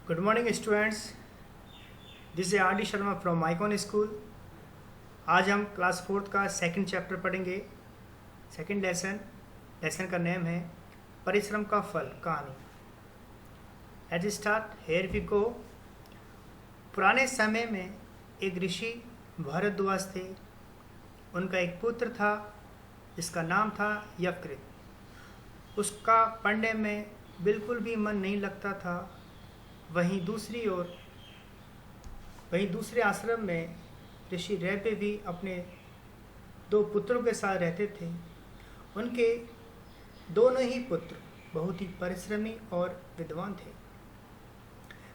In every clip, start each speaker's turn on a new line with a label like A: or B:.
A: Good morning students, this is R D Sharma from Micon school. आज हम class fourth का second chapter पढ़ेंगे। Second lesson का name है परिश्रम का फल कहानी। Let's start, here we go. पुराने समय में एक ऋषि भारद्वाज थे। उनका एक पुत्र था जिसका नाम था यकृत। उसका पढ़ने में बिल्कुल भी मन नहीं लगता था। वहीं दूसरे आश्रम में ऋषि रैपे भी अपने दो पुत्रों के साथ रहते थे। उनके दोनों ही पुत्र बहुत ही परिश्रमी और विद्वान थे।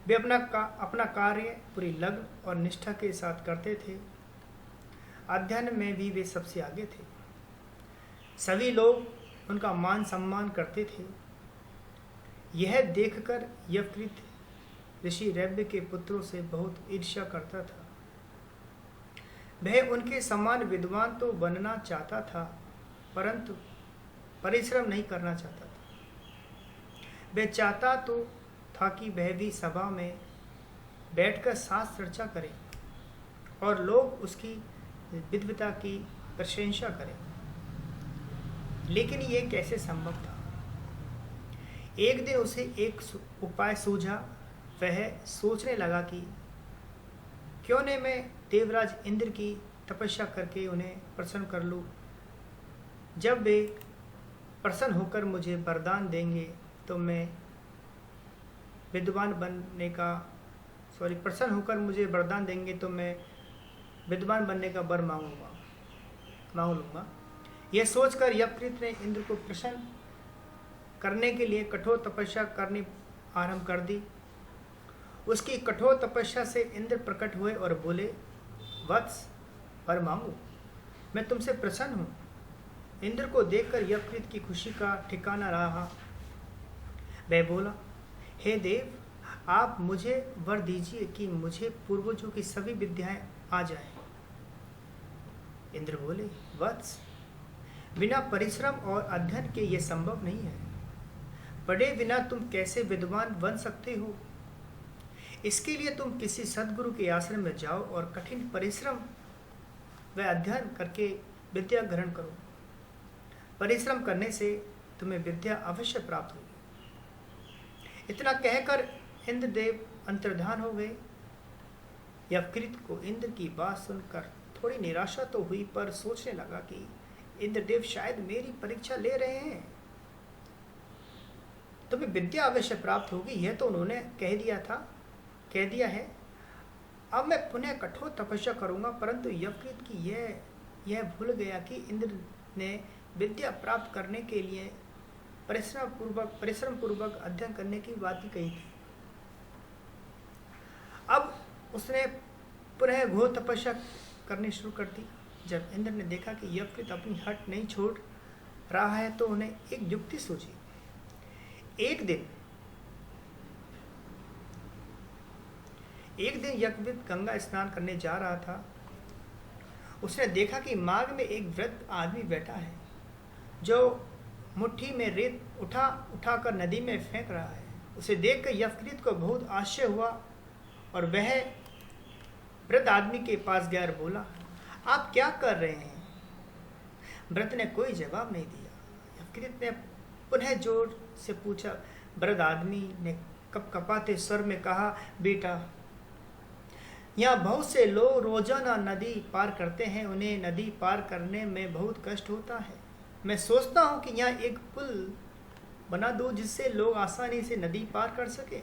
A: वे अपना कार्य पूरी लगन और निष्ठा के साथ करते थे। अध्ययन में भी वे सबसे आगे थे। सभी लोग उनका मान सम्मान करते थे। यह देखकर यकृत ऋषि रैब्य के पुत्रों से बहुत ईर्ष्या करता था। वह उनके समान विद्वान तो बनना चाहता था, परंतु परिश्रम नहीं करना चाहता था। वह चाहता तो था कि वह भी सभा में बैठकर शास्त्र चर्चा करे और लोग उसकी विद्वता की प्रशंसा करें, लेकिन ये कैसे संभव था। एक दिन उसे एक उपाय सूझा। वह सोचने लगा कि क्यों न मैं देवराज इंद्र की तपस्या करके उन्हें प्रसन्न कर लूं। जब वे प्रसन्न होकर मुझे वरदान देंगे तो मैं विद्वान बनने का वर मांग लूँगा। यह सोचकर यकृत ने इंद्र को प्रसन्न करने के लिए कठोर तपस्या करनी आरंभ कर दी। उसकी कठोर तपस्या से इंद्र प्रकट हुए और बोले, वत्स, वर मांगो, मैं तुमसे प्रसन्न हूँ। इंद्र को देखकर यकृत की खुशी का ठिकाना रहा। वह बोला, हे देव, आप मुझे वर दीजिए कि मुझे पूर्वजों की सभी विद्याएं आ जाएं। इंद्र बोले, वत्स, बिना परिश्रम और अध्ययन के ये संभव नहीं है। पढ़े बिना तुम कैसे विद्वान बन सकते हो। इसके लिए तुम किसी सद्गुरु के आश्रम में जाओ और कठिन परिश्रम व अध्ययन करके विद्या ग्रहण करो। परिश्रम करने से तुम्हें विद्या अवश्य प्राप्त होगी। इतना कहकर इंद्रदेव अंतर्धान हो गए। यकृत को इंद्र की बात सुनकर थोड़ी निराशा तो हुई, पर सोचने लगा कि इंद्रदेव शायद मेरी परीक्षा ले रहे हैं। तुम्हें विद्या अवश्य प्राप्त होगी, यह तो उन्होंने कह दिया है। अब मैं पुनः कठोर तपस्या करूंगा। परंतु यकृत की यह भूल गया कि इंद्र ने विद्या प्राप्त करने के लिए परिश्रम पूर्वक अध्ययन करने की बात ही कही थी। अब उसने पुनः घोर तपस्या करनी शुरू कर दी। जब इंद्र ने देखा कि यकृत अपनी हट नहीं छोड़ रहा है तो उन्हें एक युक्ति सूझी। एक दिन यकृत गंगा स्नान करने जा रहा था। उसने देखा कि मार्ग में एक वृद्ध आदमी बैठा है जो मुट्ठी में रेत उठाकर नदी में फेंक रहा है। उसे देखकर यकृत को बहुत आश्चर्य हुआ और वह वृद्ध आदमी के पास गया और बोला, आप क्या कर रहे हैं। वृद्ध ने कोई जवाब नहीं दिया। यकृत ने पुनः जोर से पूछा। वृद्ध आदमी ने कपकपाते स्वर में कहा, बेटा, यहाँ बहुत से लोग रोजाना नदी पार करते हैं। उन्हें नदी पार करने में बहुत कष्ट होता है। मैं सोचता हूँ कि यहाँ एक पुल बना दूँ जिससे लोग आसानी से नदी पार कर सके,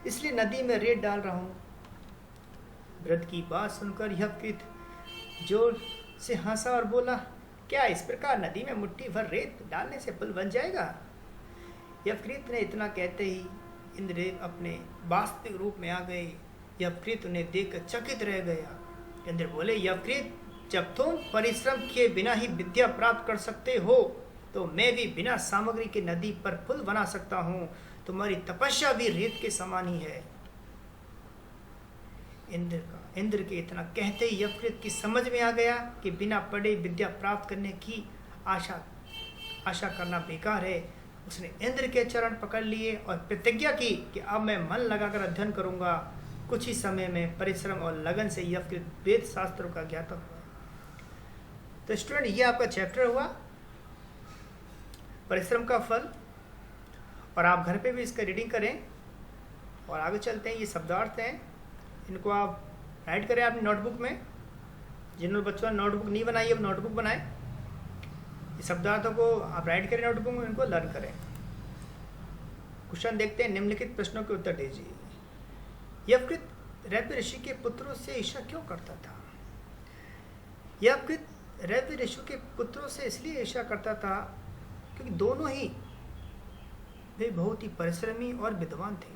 A: इसलिए नदी में रेत डाल रहा हूँ। वृद्ध की बात सुनकर यकृत जोर से हंसा और बोला, क्या इस प्रकार नदी में मुट्ठी भर रेत डालने से पुल बन जाएगा। यकृत ने इतना कहते ही इंद्रदेव अपने वास्तविक रूप में आ गए। यकृत उन्हें देखकर चकित रह गया। इंद्र बोले, यकृत, जब तुम परिश्रम किए बिना ही विद्या प्राप्त कर सकते हो तो मैं भी बिना सामग्री के नदी पर पुल बना सकता हूँ। तुम्हारी तपस्या भी रेत के समान ही है। इंद्र के इतना कहते ही यकृत की समझ में आ गया कि बिना पढ़े विद्या प्राप्त करने की आशा करना बेकार है। उसने इंद्र के चरण पकड़ लिए और प्रतिज्ञा की कि अब मैं मन लगाकर अध्ययन करूंगा। कुछ ही समय में परिश्रम और लगन से यवकृत वेद शास्त्रों का ज्ञाता हुआ। तो स्टूडेंट, ये आपका चैप्टर हुआ परिश्रम का फल, और आप घर पे भी इसका रीडिंग करें। और आगे चलते हैं। ये शब्दार्थ हैं, इनको आप राइट करें अपनी नोटबुक में। जिन बच्चों ने नोटबुक नहीं बनाई अब नोटबुक बनाएं। ये शब्दार्थों को आप राइट करें नोटबुक में, इनको लर्न करें। क्वेश्चन देखते हैं। निम्नलिखित प्रश्नों के उत्तर दीजिए। यवकृत रैव्य ऋषि के पुत्रों से ईर्ष्या क्यों करता था? यवकृत रैव्य ऋषि के पुत्रों से इसलिए ईर्ष्या करता था क्योंकि दोनों ही वे बहुत ही परिश्रमी और विद्वान थे।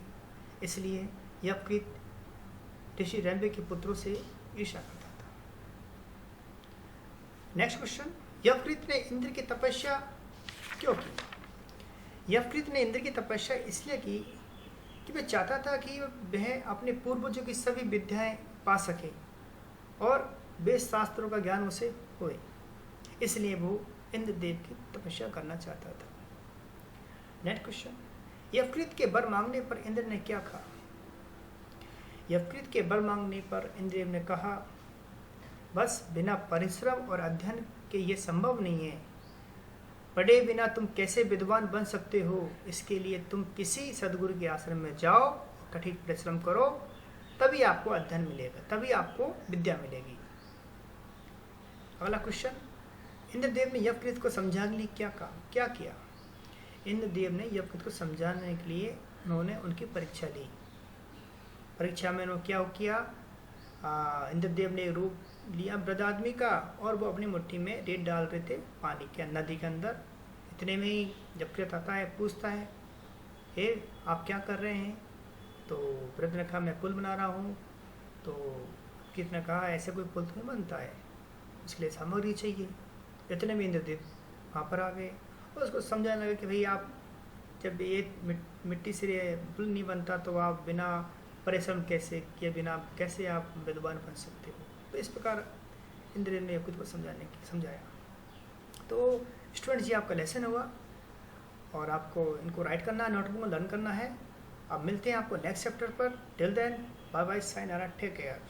A: इसलिए यवकृत ऋषि रैव्य के पुत्रों से ईर्ष्या करता था। Next question. यवकृत ने इंद्र की तपस्या क्यों की? यवकृत ने इंद्र की तपस्या इसलिए की कि वह चाहता था कि वह अपने पूर्वजों की सभी विद्याएं पा सके और वेद शास्त्रों का ज्ञान उसे होए। इसलिए वो इंद्रदेव की तपस्या करना चाहता था। Next question. यवकृत के वर मांगने पर इंद्र ने क्या कहा? यवकृत के वर मांगने पर इंद्रदेव ने कहा, बस बिना परिश्रम और अध्ययन के ये संभव नहीं है। पढ़े बिना तुम कैसे विद्वान बन सकते हो? इसके लिए तुम किसी सदगुरु के आश्रम में जाओ, कठिन परिश्रम करो, तभी आपको अध्ययन मिलेगा, तभी आपको विद्या मिलेगी। अगला क्वेश्चन। इंद्रदेव ने यवकृत को समझाने के लिए क्या किया? इंद्रदेव ने यवकृत को समझाने के लिए उन्होंने उनकी परीक्षा ली। परीक्षा में उन्होंने क्या किया? इंद्रदेव ने रूप लिया वृद्ध आदमी का और वो अपनी मुट्ठी में रेत डाल रहे थे पानी के नदी के अंदर। इतने में ही यवकृत आता है, पूछता है, हे आप क्या कर रहे हैं? तो वृद्ध ने कहा, मैं पुल बना रहा हूँ। तो यवकृत ने कहा, ऐसे कोई पुल तो नहीं बनता है, उसके लिए सामग्री चाहिए। इतने में इंद्रदेव वहाँ पर आ गए और उसको समझाने लगे कि भाई आप जब ये मिट्टी से पुल नहीं बनता तो आप बिना परिश्रम कैसे किए बिना कैसे आप विद्वान बन सकते हो। तो इस प्रकार इंद्रदेव ने यवकृत को समझाया। तो स्टूडेंट्स, ये आपका लेसन हुआ और आपको इनको राइट करना है, नोटबुक में लर्न करना है। अब मिलते हैं आपको नेक्स्ट चैप्टर पर। टिल देन बाय बाय, साइन आरा, टेक केयर।